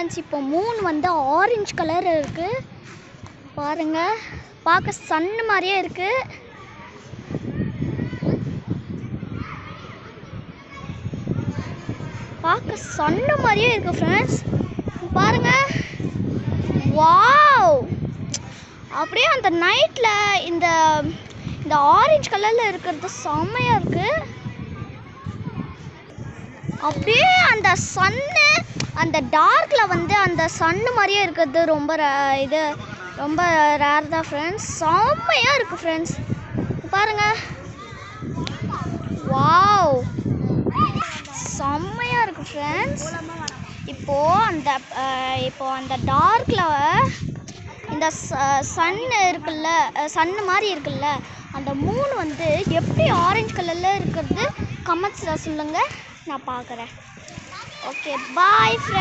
Friends, இப்போ Moon வந்து orange colour இருக்குது பாருங்க. பார்க்க சன்னு மாதிரியே இருக்குது. பார்க்க சன்னு மாதிரியே இருக்குது ஃப்ரெண்ட்ஸ். பாருங்க, வாவ்! அப்படியே அந்த நைட்டில் இந்த இந்த ஆரஞ்சு கலரில் இருக்கிறது செம்மையாக இருக்குது. அப்படியே அந்த சன்னு அந்த டார்க்கில் வந்து அந்த சன்னு மாதிரியே இருக்கிறது ரொம்ப ரேர் தான் ஃப்ரெண்ட்ஸ். செம்மையாக இருக்குது ஃப்ரெண்ட்ஸ். பாருங்கள், வாவ்! செம்மையாக இருக்குது ஃப்ரெண்ட்ஸ். இப்போது அந்த டார்க்கில் இந்த சன்னு இருக்குல்ல, சன்னு மாதிரி இருக்குல்ல, அந்த மூணு வந்து எப்படி ஆரஞ்சு கலரில் இருக்கிறது கமெண்ட்ஸில் சொல்லுங்கள், நான் பார்க்குறேன். Okay, bye friends.